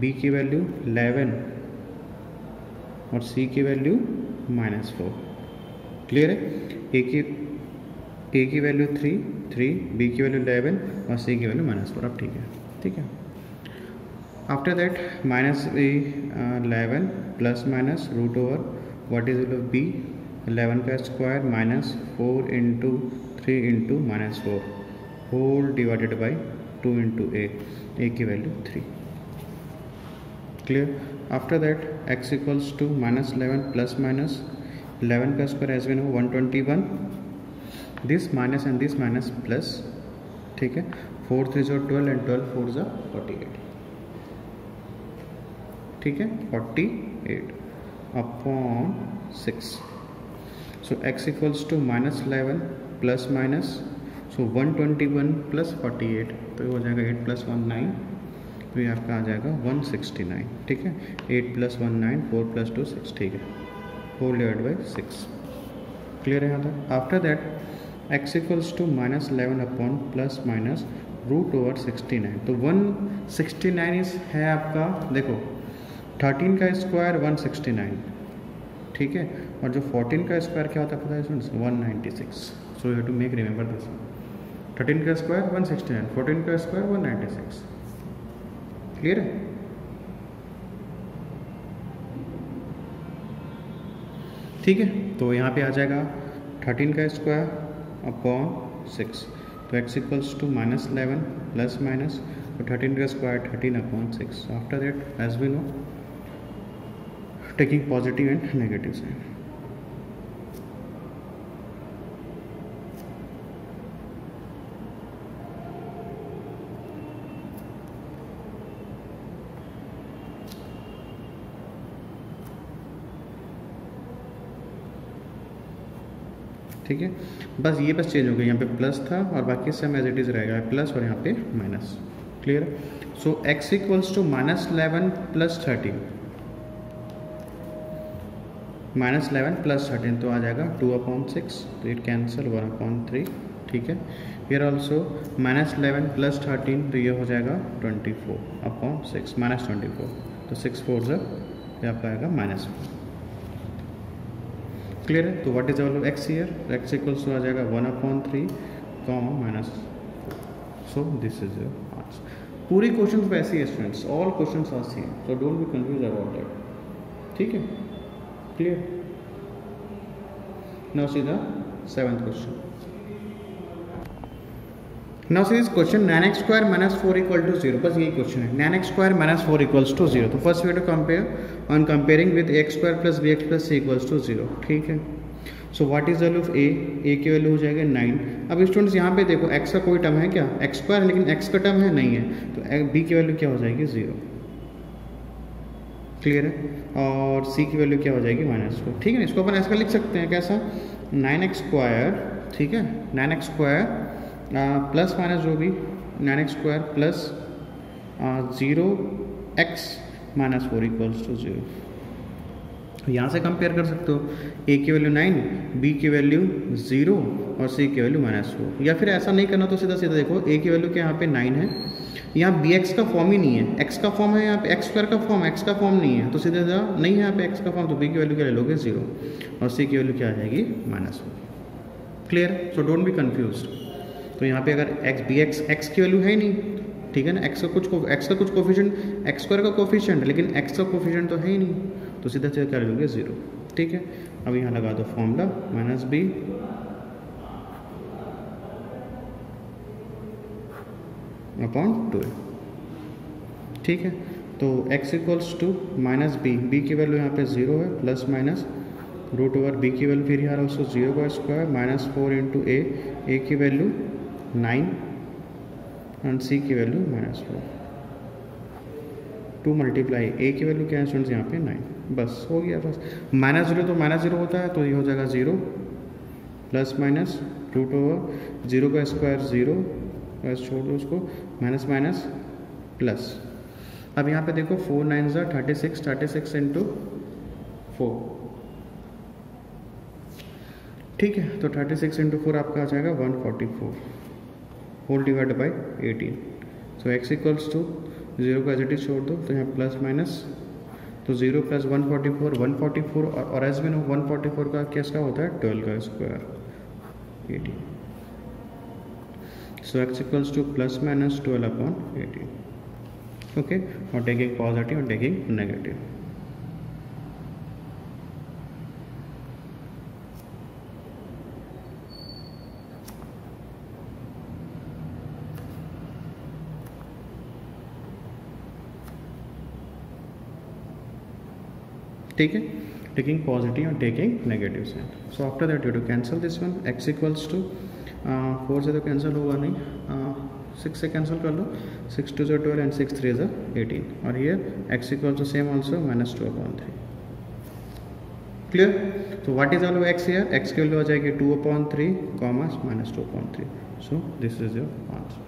S1: बी की वैल्यू 11 और सी की वैल्यू -4। क्लियर है? ए की वैल्यू 3, बी की वैल्यू 11 और सी की वैल्यू -4। अब ठीक है, ठीक है। After that -11 plus minus root over what is value of b, 11 का square minus 4 into 3 into -4 whole divided by 2 into a की value 3। Clear? After that x equals to -11 plus minus 11 का square as we know 121, this minus and this minus plus, ठीक है, 4 3 12 and 12 4 48, ठीक है, 48 upon 6। So x equals to -11 plus minus, so 121 plus 48, तो ये हो जाएगा 8 प्लस 1 9, तो ये आपका आ जाएगा 169, ठीक है, 8 प्लस 1 9, 4 प्लस 2 6, ठीक है, होल डिवाइड बाई 6। क्लियर है यहाँ तक? After that x equals to -11 upon plus minus root over 69, तो 169 इस है आपका, देखो 13 का स्क्वायर 169, ठीक है, और जो 14 का स्क्वायर क्या होता है पता है students, 196। So you have to make remember this, 13 का स्क्वायर 169, 14 का स्क्वायर 196। क्लियर है? ठीक है, तो यहाँ पे आ जाएगा 13 का स्क्वायर अपॉन 6, तो x equals to -11 plus minus, तो 13 का square 13 upon 6। After that as we know taking positive and negative sign. ठीक है, बस ये बस चेंज हो गया, यहाँ पे प्लस था और बाकी सेम एज इट इज रहेगा, प्लस और यहाँ पे minus. Clear? So x equals to -11 plus 13, -11 plus 13, तो आ जाएगा 2 अपॉन 6, तो इट कैंसिल 1 अपॉन 3, ठीक है। हियर ऑल्सो -11 प्लस 13, तो ये हो जाएगा 24 अपॉन 6 -24, तो 6 4 ये आपका आएगा -4। क्लियर है? तो what is the value of x here, x equals to आ जाएगा 1 upon 3 -4। So this is your answer. पूरी क्वेश्चन वैसे ही students, all questions are same, so don't be confuse about that. ठीक है, clear? Now see the 7th question. Now see this question 9x square minus 4 equal to 0, बस यही question है, 9x square minus 4 equals to 0। तो first we have to compare on comparing with x square plus bx plus c equals to 0। ठीक है, सो what is the value of a की value हो जाएगा 9। अब स्टूडेंट्स यहाँ पे देखो x का कोई टर्म है क्या, x स्क्वायर है लेकिन x का टर्म है नहीं है, तो b की वैल्यू क्या हो जाएगी 0। क्लियर है? और c की वैल्यू क्या हो जाएगी -4। ठीक है ना, इसको अपन ऐसा लिख सकते हैं कैसा, 9x स्क्वायर, ठीक है, 9x स्क्वायर प्लस माइनस जो भी 9x square plus 0x minus 4 equals to 0। यहाँ से कंपेयर कर सकते हो, a की वैल्यू 9, b की वैल्यू 0 और c की वैल्यू -4। या फिर ऐसा नहीं करना तो सीधा सीधा देखो, a की वैल्यू क्या यहाँ पे 9 है, यहाँ bx का फॉर्म ही नहीं है, x का फॉर्म है, यहाँ पे x स्क्वायर का फॉर्म, x का फॉर्म नहीं है, तो सीधा सीधा नहीं है यहाँ पे x का फॉर्म, तो b की वैल्यू क्या ले लोगे 0 और c की वैल्यू क्या आ जाएगी -4। Clear? So don't be confuse. तो यहाँ पे अगर x की वैल्यू है ही नहीं, ठीक है ना, x का कुछ कोफिशिएंट, x स्क्वायर का कोफिशिएंट, लेकिन x का कोफिशिएंट तो है ही नहीं, तो सीधा सीधा क्या लोगे 0, ठीक है। अब यहाँ लगा दो formula minus B upon 2a, ठीक है। तो x equals to minus b की वैल्यू यहाँ पे 0 है, plus minus root over b की वैल्यू फिर यहाँ ऑल्सो 0 का स्क्वायर माइनस 4 इंटू ए की वैल्यू 9 एंड सी की वैल्यू -4, 2 मल्टीप्लाई ए की वैल्यू क्या है स्टूडेंट्स यहाँ पे 9, बस हो गया। बस -0 तो -0 होता है, तो ये हो जाएगा 0 प्लस माइनस रूट ओवर 0 का स्क्वायर 0, बस छोड़ दो उसको, माइनस माइनस प्लस। अब यहाँ पे देखो 4 9 ज़ा 36 इंटू 4, ठीक है। तो 36 इंटू 4 आपका आ जाएगा 144 whole divide by 18। So x equals to 0 का एज छोड़ दो, तो यहाँ प्लस माइनस, तो 0 प्लस 144 और एज में 144 का कैसा होता है 12 का square 18। So x equals to plus minus 12 upon 18, okay. और टेकिंग पॉजिटिव और टेकिंग नेगेटिव, ठीक है। टेकिंग पॉजिटिव और taking negative sign. So after that you to cancel this one, x equals to 4 से तो कैंसिल होगा नहीं, 6 से कैंसिल कर लो, 6 2 ज़ा 12 एंड 6 3 ज़ा 18, और here x equals to same also -2 upon 3, clear. तो what is all x here, x की वैल्यू आ जाएगी 2 upon 3 comma -2 upon 3। So this is your answer.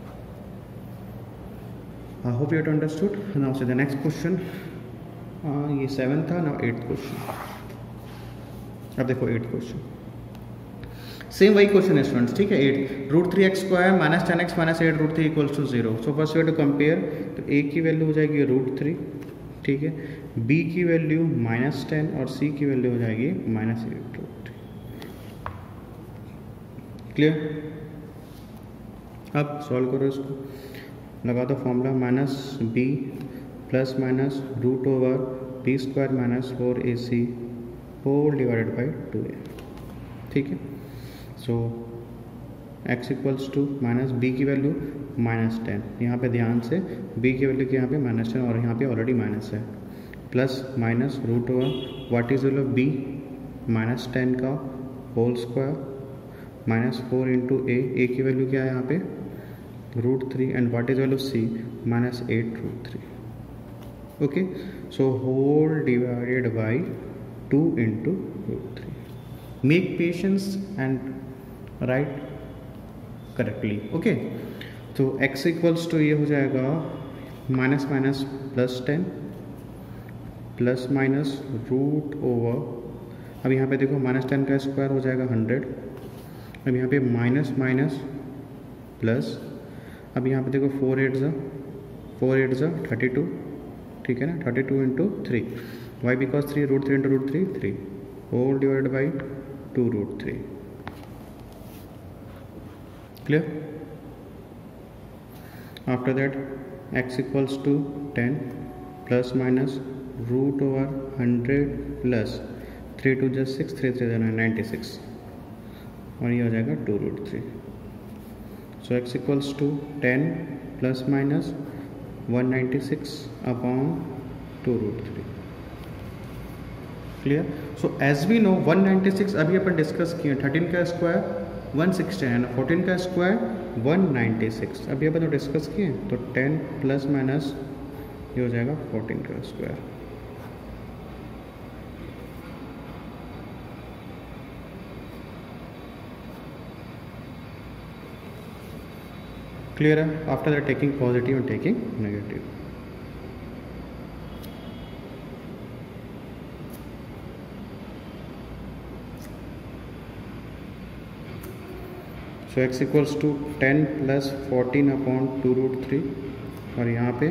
S1: I hope you have understood. Now say the next question, ये 7 था, now 8th question. अब देखो 8th question, same वही question है students, ठीक है। 8 √3x square minus 10x minus 8 √3 equals to 0। So first we have to compare, तो a की वैल्यू हो जाएगी √3, ठीक है, b की वैल्यू -10 और c की वैल्यू हो जाएगी -8 √3, क्लियर। अब सॉल्व करो इसको, लगा दो formula minus b plus minus root over b square minus 4ac whole divided by 2a, ठीक है। So x equals to minus b की वैल्यू -10, यहाँ पे ध्यान से b की वैल्यू की यहाँ पे -10 और यहाँ पे ऑलरेडी माइनस है, plus minus root over what is value b -10 का होल स्क्वायर -4 इंटू ए की वैल्यू क्या है यहाँ पे √3 and what is value c -8 √3, okay. So whole divided by 2 into √3। Make patience and write correctly, okay. तो x equals to ये हो जाएगा minus minus plus 10 plus minus root over, अब यहाँ पे देखो -10 का स्क्वायर हो जाएगा 100, अब यहाँ पे माइनस माइनस प्लस, अब यहाँ पे देखो 4 8 ज़ा 32, ठीक है ना, 32 into 3, why because 3 √3 into √3 3 whole divided by 2 √3, clear. After that x equals to 10 plus minus root over 100 plus 3 2 ज़ा 6 3 3 ज़ा 96, और ये हो जाएगा 2 √3। So x equals to 10 plus minus 196 upon 2 √3, clear. So as we know 196 अभी अपन डिस्कस किए, 13 का square 116 है, 14 का स्क्वायर 196 अभी अपन तो डिस्कस किए, तो 10 प्लस माइनस ये हो जाएगा 14 का स्क्वायर, क्लियर है। After that taking positive and taking negative, so x equals to 10 plus 14 upon 2 √3, और यहाँ पे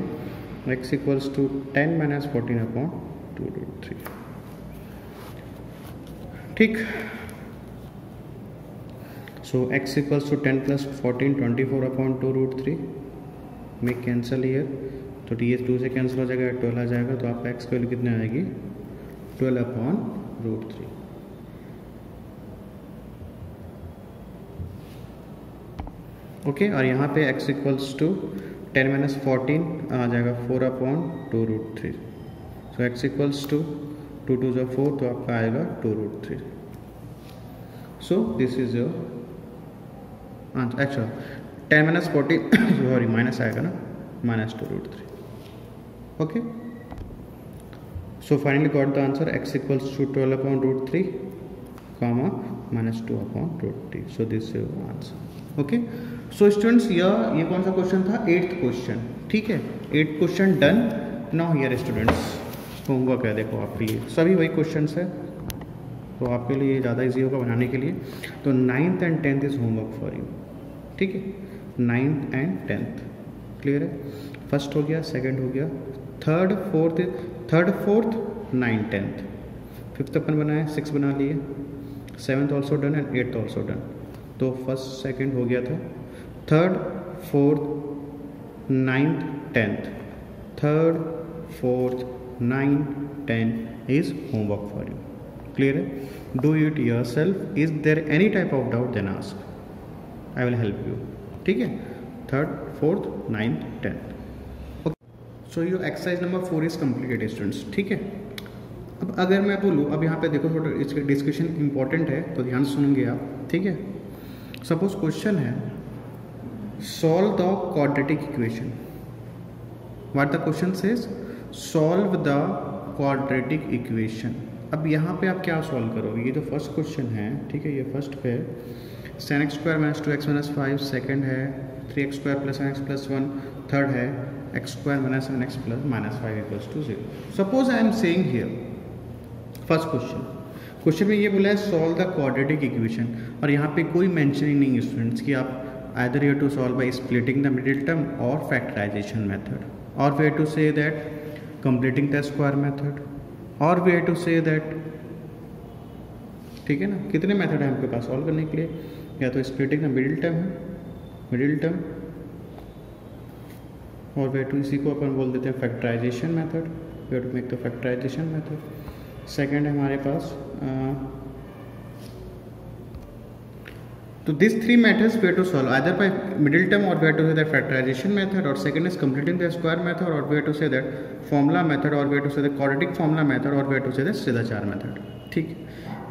S1: x equals to 10 minus 14 upon 2 √3, ठीक। So x equals to 10 plus 14 24 upon 2 √3, में कैंसिल ईयर, तो ये 2 से कैंसिल हो जाएगा, 12 आ जाएगा, तो आपका x की वैल्यू कितनी आएगी 12/√3। ओके, और यहाँ पे x इक्वल्स टू 10 - 14 आ जाएगा 4/2√3। सो x इक्वल्स टू 2 2 जो 4, तो आपका आएगा 2√3। So this is your answer. अच्छा 10 - 14 सॉरी माइनस आएगा ना, -2√3। Okay, so finally got the answer x equals to 12/√3, -2/√3। So this is your answer. Okay, so students ये कौन सा क्वेश्चन था? 8th question. ठीक है, 8th question done. Now here students homework है, देखो आपके लिए सभी वही क्वेश्चंस है, तो आपके लिए ज़्यादा इजी होगा बनाने के लिए। तो 9th and 10th is homework for you. ठीक है, 9th and 10th क्लियर है। फर्स्ट हो गया, सेकंड हो गया, third fourth 9th 10th। Fifth अपन बनाए, 6 बना लिए, 7th also done and 8th also done. तो फर्स्ट सेकंड हो गया था, third fourth 9th 10th, third fourth 9th 10th is homework for you. Clear है? Do it yourself. Is there any type of doubt then ask, I will help you. ठीक है, third fourth 9th 10th। So your exercise number 4 is completed students. ठीक है, अब अगर मैं बोलूँ, अब यहाँ पे देखो थोड़ा इसका डिस्कशन इंपॉर्टेंट है, तो ध्यान से सुनेंगे आप। ठीक है, सपोज क्वेश्चन है solve the quadratic equation. What the question says? Solve the quadratic equation. अब यहाँ पे आप क्या सॉल्व करोगे? ये जो फर्स्ट क्वेश्चन है, ठीक है, ये फर्स्ट पे sin x² - 2x - 5, सेकंड है 3x² + 7x + 1, थर्ड है x² - 7x + -5 = 0। Suppose I am saying here first question में ये बोला है सॉल्व द क्वाड्रेटिक इक्वेशन, और यहाँ पे कोई मेंशन ही नहीं है स्टूडेंट्स कि आप either you have to solve by splitting the middle term और फैक्टराइजेशन मेथड, और we have to say that completing the square method, और we have to say that. ठीक है ना, कितने मेथड है आपके पास सॉल्व करने के लिए? या तो स्प्लिटिंग द मिडिल टर्म है, मिडिल टर्म, और वी हैव टू इसी को अपन बोल देते हैं factorisation method, we have to make the factorisation method. Second है हमारे पास तो this 3 methods we have to solve either by middle term, or we have to say that factorization method, or second is completing the square method, or we have to say that formula method, or we have to say the quadratic formula method, or we have to say the Siddhachar method. ठीक,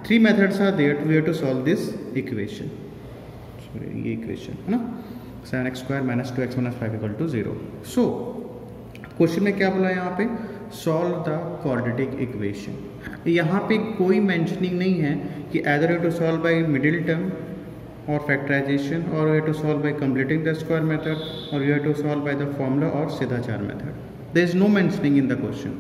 S1: 3 methods are there, we have to solve this equation। sorry, ये equation है ना, 7x² - 2x - 5 = 0। so question में क्या बोला है यहाँ पे? Solve the quadratic equation. यहाँ पे कोई मेंशनिंग नहीं है कि either you have to solve by middle term or factorization, or you have to solve by completing the square method, or you have to solve by the formula or Siddhachar method. There is no mentioning in the question।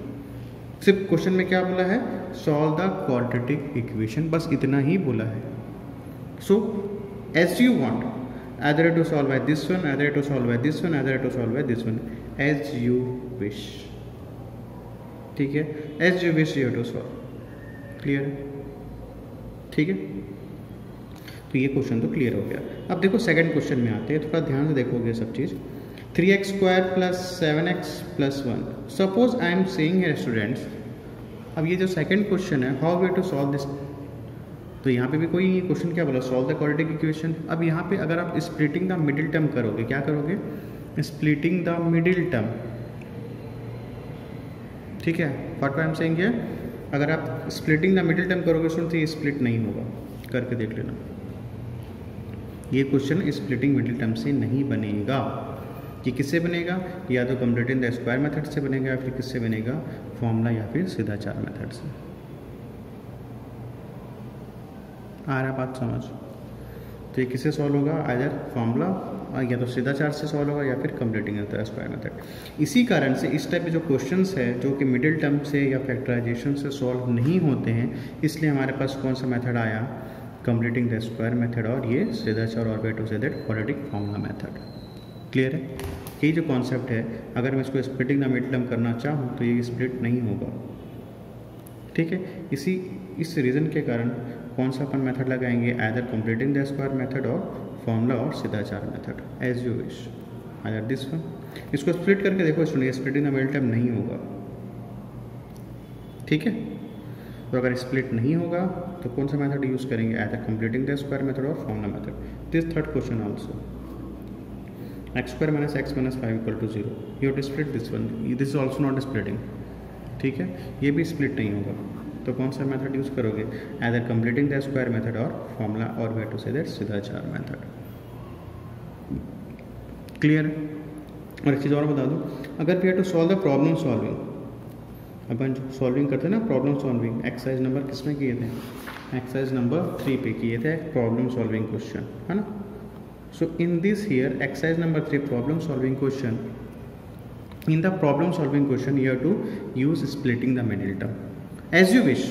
S1: सिर्फ question में क्या बोला है? Solve the quadratic equation, बस इतना ही बोला है। So as you want, either you have to solve by this one, either you have to solve by this one, either you have to solve by this one, as you wish। ठीक है, as you wish you have to solve। Clear है? ठीक है, तो ये question तो clear हो गया। अब देखो सेकंड क्वेश्चन में आते हैं, थोड़ा ध्यान से देखोगे सब चीज़। 3x² + 7x + 1। Suppose I am saying here students, अब ये जो सेकंड क्वेश्चन है, how we to solve this, तो यहाँ पे भी कोई क्वेश्चन क्या बोला? Solve the quadratic equation. अब यहाँ पे अगर आप स्प्लिटिंग द मिडिल टर्म करोगे, क्या करोगे? Splitting the middle term. ठीक है, what I am saying here, अगर आप स्प्लिटिंग द मिडिल टर्म करोगे स्टूडेंट, तो ये स्प्लिट नहीं होगा, करके देख लेना। ये क्वेश्चन स्प्लिटिंग मिडिल टर्म से नहीं बनेगा। ये किससे बनेगा? या तो कंप्लीटिंग द स्क्वायर मेथड से बनेगा, या फिर किससे बनेगा? फॉर्मूला या फिर सिद्धाचार मेथड से। आ रहा बात समझ? तो ये किससे सॉल्व होगा? आइदर फॉर्मूला, या तो सिद्धाचार से सॉल्व होगा, या फिर कंप्लीटिंग द स्क्वायर मेथड। इसी कारण से इस टाइप के जो क्वेश्चंस है जो कि मिडिल टर्म से या फैक्टराइजेशन से सॉल्व नहीं होते हैं, इसलिए हमारे पास कौन सा मेथड आया? कंप्लीटिंग द स्क्वायर मेथड, और ये सिद्धाचार, और way to say that quadratic formula method. Clear है? यही जो कॉन्सेप्ट है, अगर मैं इसको स्प्लिटिंग द मिडिल टर्म करना चाहूँ तो ये स्प्लिट नहीं होगा। ठीक है, इस रीज़न के कारण कौन सा अपन मेथड लगाएंगे? Either completing the square method, और फॉर्मूला, और सिद्धाचार method, as you wish. Either this one. इसको स्प्लिट करके देखो student, splitting the middle term नहीं होगा। ठीक है, तो अगर स्प्लिट नहीं होगा तो कौन सा मेथड यूज़ करेंगे, as completing the square method और formula method. This third question also x square minus x minus 5 equal to 0, you have to split this one, this is also not splitting, ठीक है, ये भी split नहीं होगा, तो कौन सा मेथड यूज़ करोगे, either completing the square method और फॉर्मूला, और वे टू से दैट सिद्धाचार मेथड। क्लियर है। और एक चीज़ और बता दूँ, अगर we have to solve the problem solving, अपन जो सॉल्विंग करते हैं ना प्रॉब्लम सॉल्विंग, एक्सरसाइज नंबर किस में किए थे, एक्सरसाइज नंबर 3 पे किए थे प्रॉब्लम सॉल्विंग क्वेश्चन, है ना। So in this here exercise number 3 problem solving question, in the problem solving question you have to use splitting the middle term as you wish.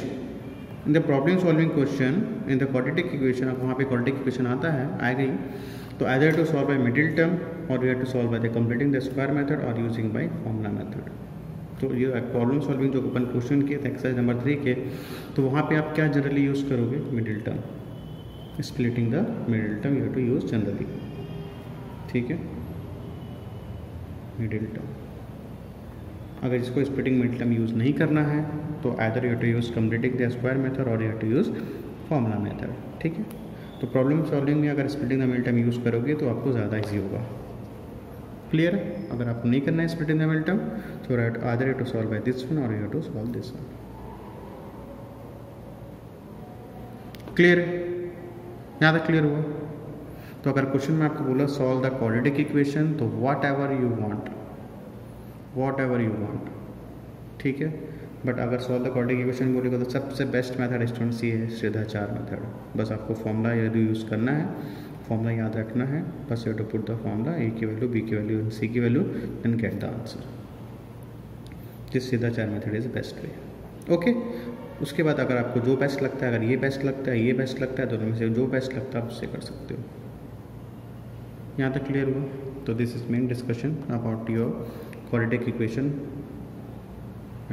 S1: In the problem solving question in the quadratic equation, अब वहाँ पे quadratic equation आता है आएगा ही, तो either to solve by middle term or you have to solve by the completing the square method or using by formula method। तो ये problem solving जो अपन क्वेश्चन किए थे एक्सरसाइज नंबर 3 के, तो वहाँ पे आप क्या जनरली यूज़ करोगे, middle term, splitting the middle term you have to use generally, ठीक है, मिडिल टर्म। अगर इसको स्प्लिटिंग मिडिल टर्म यूज़ नहीं करना है तो either you have to use completing the square method और you have to use formula method, ठीक है। तो प्रॉब्लम सॉल्विंग में अगर splitting the middle term use करोगे तो आपको ज़्यादा ईजी होगा। क्लियर है। अगर आपको नहीं करना है स्प्लिटिंग द मिडिल टर्म तो either you have to solve by this one और you have to solve this one. Clear है, यहाँ तक क्लियर हुआ। तो अगर क्वेश्चन में आपको बोला सॉल्व द क्वाड्रेटिक इक्वेशन, तो वॉट एवर यू वांट, ठीक है। बट अगर सॉल्व द क्वाड्रेटिक इक्वेशन बोलेगा तो सबसे बेस्ट मेथड स्टूडेंट्स ये है सिद्धाचार मेथड। बस आपको फॉर्मूला यदि यूज़ करना है, फॉर्मूला याद रखना है, बस you to put the formula, a की वैल्यू, बी की वैल्यू एंड सी की value and get the answer. This सिद्धाचार method is best way. Okay, उसके बाद अगर आपको जो बेस्ट लगता है, अगर ये बेस्ट लगता है, ये बेस्ट लगता है, दोनों में से जो बेस्ट लगता है आप उससे कर सकते हो। यहाँ तक क्लियर हुआ। तो this is main discussion about your quadratic equation,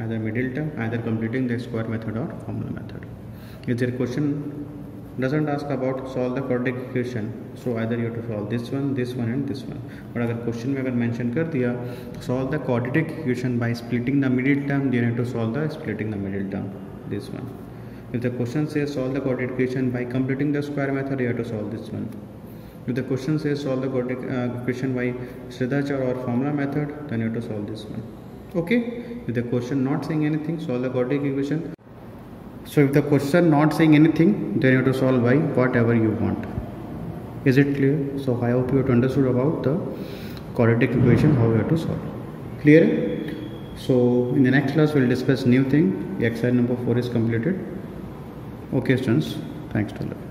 S1: either middle term, either completing the square method or formula method. If their question doesn't ask about solve the quadratic equation, so either you have to solve this one and this one. but अगर question में अगर mention कर दिया solve the quadratic equation by splitting the middle term, then you have to solve the splitting the middle term, this one. If the question says solve the quadratic equation by completing the square method, you have to solve this one. If the question says solve the quadratic equation by Siddhachar or formula method, then you have to solve this one. Okay. If the question not saying anything, solve the quadratic equation. So if the question not saying anything, then you have to solve by whatever you want. Is it clear? So I hope you have understood about the quadratic equation, how you have to solve. Clear? So in the next class we will discuss new thing. Exercise number 4 is completed. Okay students, thanks to all.